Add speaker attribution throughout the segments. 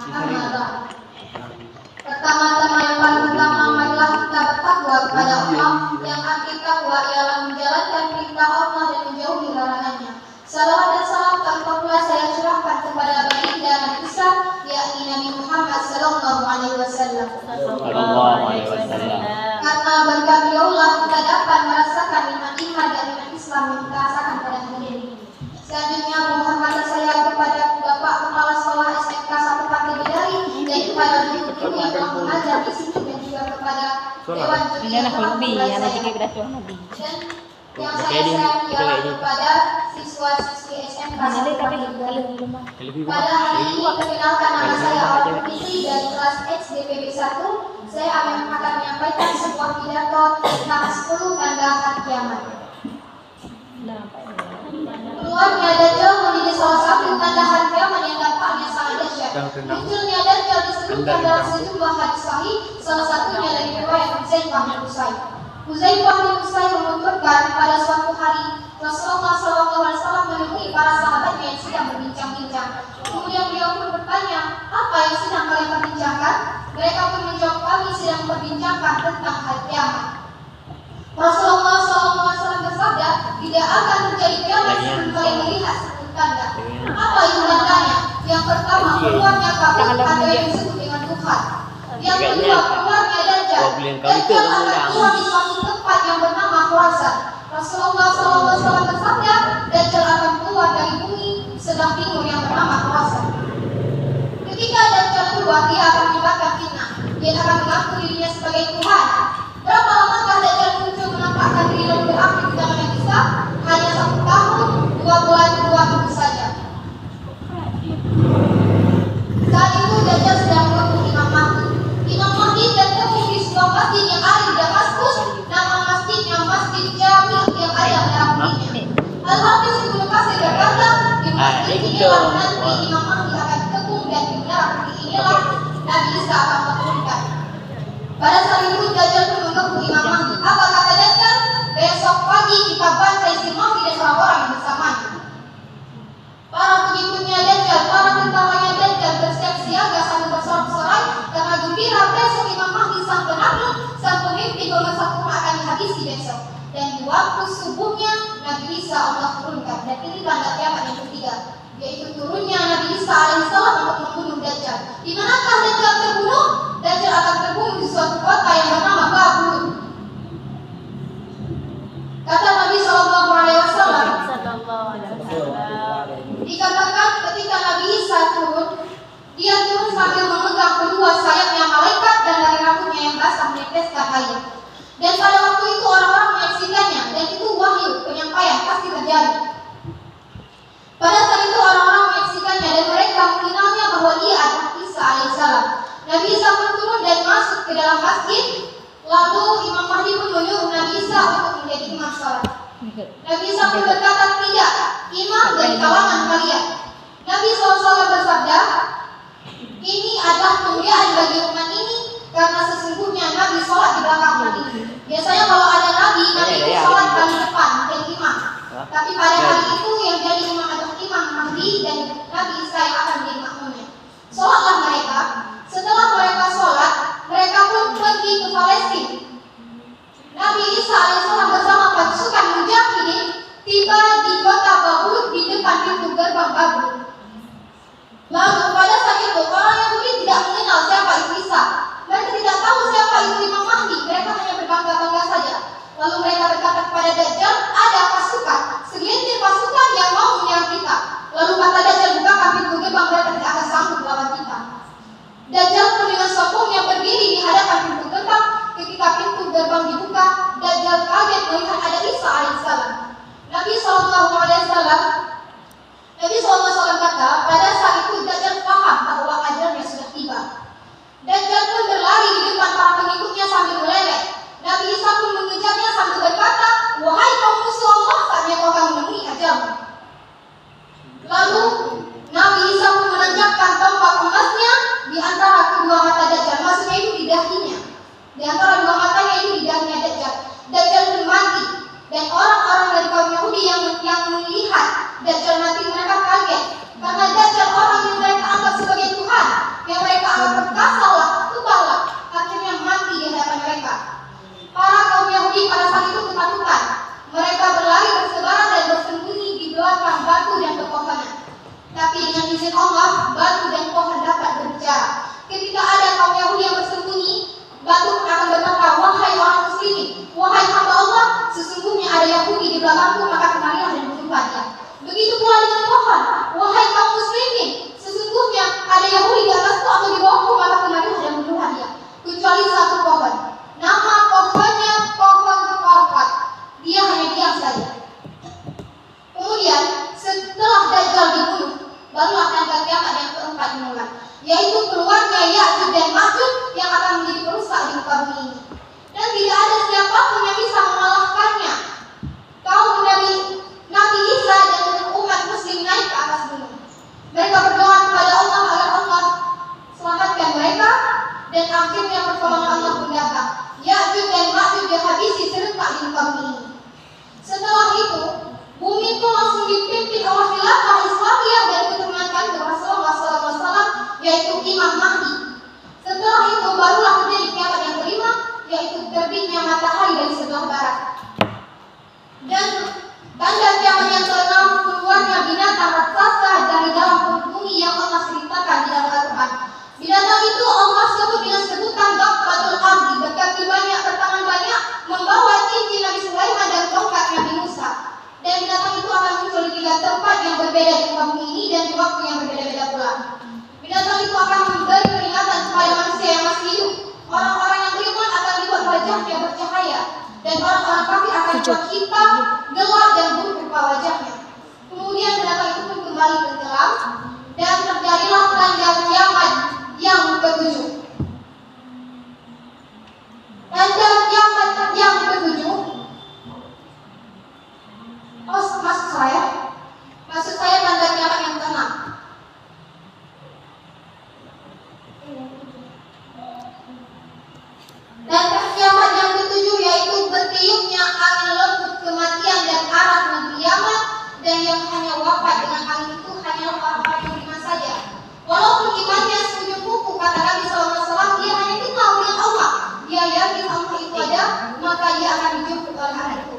Speaker 1: amma ba'd. Pertama-tama yang paling utama marilah kita bertakwa kepada Allah, yang arti takwa ialah menjalankan perintah Allah dan menjauhi larangannya. Salawat dan salam tanpa pula saya curahkan kepada baginda Nabi besar, yakni Nabi Muhammad sallallahu alaihi wasallam. Karena berkat beliaulah kita dapat merasakan nikmat-nikmat dan nikmat Islam yang kita rasakan pada hari ini. Selanjutnya mohon kata saya kepada Bapak Kepala Sekolah SMK 1 Pantai Bidari dan kepada guru-guru yang telah mengajar di sini dan juga kepada Dewan Juri yang telah memulai saya. Dan yang saya sayang ialah kepada siswa-siswi SMK 1 Pantai Bidari. Pada hari ini perkenalkan nama saya Awan Fitri dari kelas XDPB 1. Saya akan menyampaikan sebuah pidato tentang 10 tanda hari kiamat. Keluarnya Dajjal menjadi salah satu tanda hari kiamat yang dampaknya sangat dahsyat. Munculnya Dajjal disebutkan dalam sejumlah hadis sahih, salah satunya dari riwayat Huzaifah bin Usaid. Huzaifah bin Usaid menuturkan pada suatu hari Rasulullah SAW menemui para sahabatnya yang sedang berbincang-bincang. Kemudian beliau pun bertanya, apa yang sedang kalian perbincangkan? Mereka pun menjawab, kami sedang memperbincangkan tentang hari kiamat. Rasulullah SAW bersabda, tidak akan terjadi kiamat sebelum kalian melihat 10 tanda. Apa itu tandanya? Yang pertama, keluarnya kabut atau yang disebut dengan Tuhan. Yang kedua, keluarnya Dajjal. Dajjal akan keluar di suatu tempat yang bernama Khurasan. Rasulullah SAW bersabda, Dajjal akan keluar dari bumi sebelah timur yang bernama Khurasan. Ketika Dajjal keluar, dia akan menyebabkan fitnah. Dia akan mengaku dirinya sebagai Tuhan. Berapa lamakah Dajjal muncul menampakkan diri lalu berakhir di zaman yang bisa? Hanya 1 tahun, 2 bulan, 2 minggu saja. Saat itu Dajjal sedang menunggu Imam Mahdi. Imam Mahdi bertemu di sebuah masjid yang ada di Damaskus. Nama masjidnya Masjid Jami yang ada merah putihnya. Al-Hafiz Ibnu Katsir berkata, di masjid inilah nanti Imam Mahdi akan dikepung dan di merah putih inilah Nabi Isa akan menurunkan. Pada saat itu Dajjal pun menunggu Imam Mahdi. Apa kata Dajjal? Besok pagi kita bantai si Mahdi dan orang-orang yang bersamanya. Para pengikutnya Dajjal, para tentaranya Dajjal bersiap siaga sambil bersorak-sorai karena gembira besok Imam Mahdi sang penakluk, sang pemimpin pemersatu akan dihabisi besok. Dan di waktu subuhnya Nabi Isa Allah turunkan. Dan ini tanda kiamat yang ketiga, yaitu turunnya Nabi Isa alaihissalam untuk membunuh Dajjal. Di manakah Dajjal terbunuh? Dajjal akan terbunuh di suatu kota yang bernama Babul. Kata Nabi SAW, dikatakan ketika Nabi Isa turun, dia turun sambil memegang kedua sayapnya malaikat dan dari rambutnya yang basah meneteskan air. Dan pada waktu itu orang-orang menyaksikannya, dan itu wahyu penyampaian pasti terjadi. Pada saat itu orang-orang menyaksikannya dan mereka mengenalnya bahwa dia adalah Isa alaihissalam. Nabi Isa pun turun dan masuk ke dalam masjid. Lalu Imam Mahdi pun menyuruh Nabi Isa untuk menjadi imam salat. Nabi Isa pun berkata, tidak, imam dari kalangan kalian. Nabi SAW bersabda, ini adalah kemuliaan bagi umat ini karena sesungguhnya Nabi sholat di belakang umat ini. Biasanya kalau ada Nabi itu sholat paling depan menjadi imam. Tapi pada hari itu yang jadi imam adalah Imam Mahdi dan Nabi Isa yang akan menjadi makmumnya. Sholatlah mereka. Setelah mereka sholat, mereka pun pergi ke Palestina. Nabi Isa alaihissalam bersama pasukan mujahidin tiba di kota Babul di depan pintu gerbang Babul. Lalu pada saat itu orang Yahudi tidak mengenal siapa itu Isa. Mereka tidak tahu siapa itu Imam Mahdi. Mereka hanya berbangga-bangga saja. Lalu mereka berkata kepada Dajjal, ada pasukan, segelintir pasukan yang mau menyerang kita. Lalu kata Dajjal, bukakan pintu gerbang, mereka tidak akan sanggup melawan kita. Dajjal pun dengan sombongnya berdiri di hadapan pintu gerbang. Ketika pintu gerbang dibuka, Dajjal kaget melihat ada Isa alaihissalam. Nabi SAW kata, pada saat itu Dajjal paham bahwa ajalnya sudah tiba. Dajjal pun berlari di depan para pengikutnya sambil meleleh. Nabi Isa pun mengejarnya sambil berkata, wahai kaum musuh Allah, saatnya kau akan menemui ajalmu. Lalu Nabi Isa pun menanjakkan tombak emasnya di antara kedua mata Dajjal, maksudnya itu di dahinya. Di antara dua matanya itu di dahinya Dajjal. Dajjal pun mati. Dan orang-orang dari kaum Yahudi yang melihat Dajjal mati, mereka kaget karena Dajjal orang yang mereka anggap sebagai Tuhan. Ya'juj dan Ma'juj yang akan menjadi perusak di muka bumi ini. Dan tidak ada siapapun yang bisa mengalahkannya. Kaum Nabi Isa dan umat muslim naik ke atas gunung. Mereka berdoa kepada Allah agar Allah selamatkan mereka, dan akhirnya pertolongan Allah pun datang. Ya'juj dan Ma'juj dihabisi serentak di muka bumi ini. Setelah itu, bumi itu langsung dipimpin oleh khilafah Islamiyah dari keturunan kandung Rasulullah SAW, yaitu Imam Mahdi. Setelah itu barulah terjadi kiamat yang kelima, yaitu terbitnya matahari dari sebelah barat. Dan tanda kiamat yang keenam, keluarnya binatang raksasa dari dalam perut bumi yang Allah ceritakan di dalam Al-Quran. Binatang itu Allah sebut dengan sebutan Dabbatul Ardi, berkaki banyak, bertangan banyak, membawa cincin Nabi Sulaiman dan tongkat Nabi Musa. Dan binatang itu akan muncul di 3 tempat yang berbeda di muka bumi ini dan di waktu yang berbeda-beda pula. Binatang itu akan memberi peringatan kepada manusia yang masih hidup. Orang-orang yang beriman akan dibuat wajahnya bercahaya, dan orang-orang kafir akan dibuat hitam, gelap dan buruk rupa wajahnya. Kemudian binatang itu pun kembali tenggelam, dan terjadilah tanda kiamat yang ke-7. Tanda kiamat yang ke-7. Maksud saya tanda kiamat yang ke-6. Dan kiamat yang ke-7 yaitu bertiupnya angin lembut kematian dan arah negeri Yaman, dan yang hanya wafat dengan angin itu hanyalah orang-orang yang beriman saja. Walaupun imannya seujung kuku, kata Nabi SAW, dia hanya kenal dengan Allah. Dia yakin Allah itu ada, maka dia akan dijemput oleh Allah itu.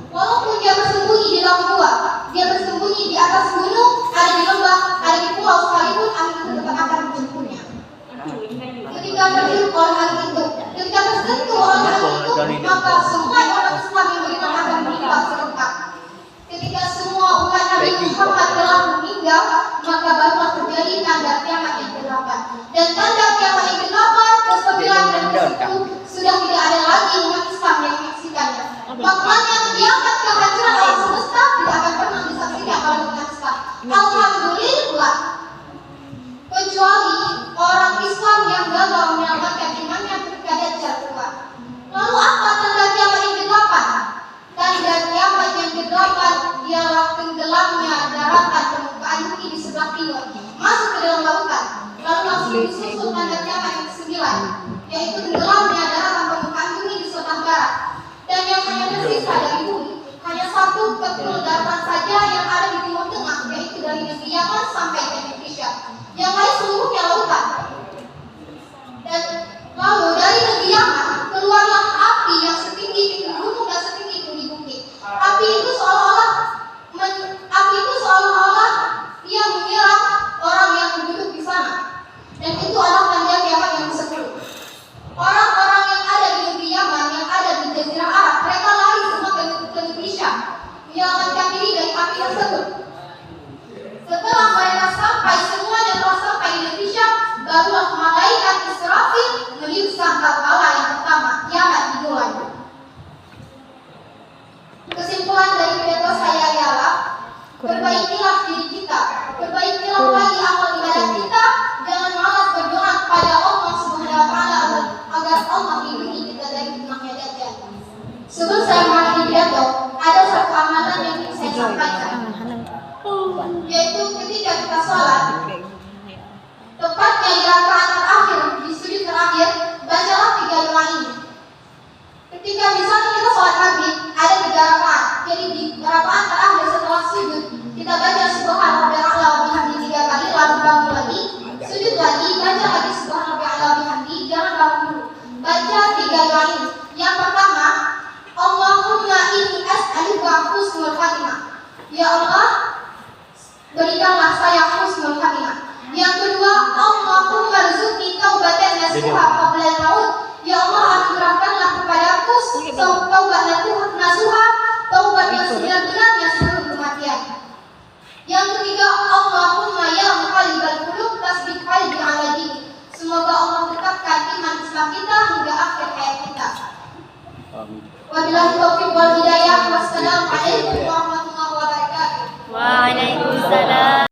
Speaker 1: Walaupun dia bersembunyi di laut gua, dia bersembunyi di atas gunung, ada di lembah, ada di pulau sekalipun, angin itu tetap akan menjemputnya. Ketika terhirup oleh angin itu, ketika tersentuh oleh angin itu, maka semua orang Islam yang beriman akan meninggal serentak. Ketika semua umat Nabi Muhammad telah meninggal, maka barulah terjadi tanda kiamat yang ke-8. Dan tanda kiamat yang ke-8, ke-9 dan ke-10 sudah tidak ada lagi umat Islam yang menyaksikannya. Maknanya kiamat kehancuran alam semesta tidak akan pernah disaksikan oleh umat Islam. Alhamdulillah. Kecuali orang Islam yang gagal menyelamatkan imannya ketika Dajjal keluar. Lalu apa tanda kiamat yang ke-8? Tanda kiamat yang ke-8 ialah tenggelamnya daratan permukaan bumi di sebelah timur, masuk ke dalam lautan. Lalu langsung disusul tanda kiamat yang ke-9, yaitu tenggelamnya daratan permukaan bumi di sebelah barat. Dan yang hanya tersisa dari bumi hanya satu kepul daratan saja yang ada di timur tengah, yaitu dari negeri Yaman sampai ke Indonesia. Yang lain seluruhnya lautan. Dan lalu dari negeri Yaman keluarlah api yang setinggi gunung dan setinggi bumi. Api itu seolah-olah ia menyerang orang yang duduk di sana. Dan itu adalah tanda kiamat yang ke-10. Orang-orang yang ada di negeri Yaman, yang ada di Jazirah Arab, mereka lari semua ke negeri Syam, menyelamatkan diri dari api tersebut. Setelah mereka sampai, semuanya telah sampai di negeri Syam, barulah malaikat Israfil meniup sangkakala yang pertama, kiamat dimulai. Kesimpulan dari pidato saya ialah, perbaikilah diri kita, perbaikilah lagi amal ibadah kita, jangan malas berdoa kepada Allah Subhanahu wa Ta'ala agar Allah lindungi kita dari fitnahnya Dajjal. Sebelum saya mengakhiri pidato, ada satu amalan yang ingin saya sampaikan, yaitu ketika kita sholat, tepatnya di rakaat terakhir, di sujud terakhir, bacalah 3 doa ini. Ketika misalnya kita sholat maghrib, ada 3 rakaat, jadi di rakaat terakhir setelah sujud, kita baca Subhanallah wa bihamdihi 3 kali, lalu bangun lagi, sujud lagi, baca lagi Subhanallah wa bihamdihi, jangan bangun dulu. Baca 3 doa ini. Yang pertama, Allahumma inni as'aluka husnul khatimah. Ya Allah, berikanlah saya husnul khatimah. Yang kedua, Allahumma rzuqni taubatan nasuha qabla al-maut. Ya Allah, anugerahkanlah kepadaku taubat nasuha, taubat yang sebenar-benarnya sebelum kematian. Yang ketiga, Allahumma ya muqallibal qulub tasbih qalbi ala dini. Semoga Allah tetapkan iman Islam kita hingga akhir hayat kita. Wabillahi taufiq wal hidayah. Wassalamualaikum warahmatullahi wabarakatuh.
Speaker 2: Waalaikumsalam.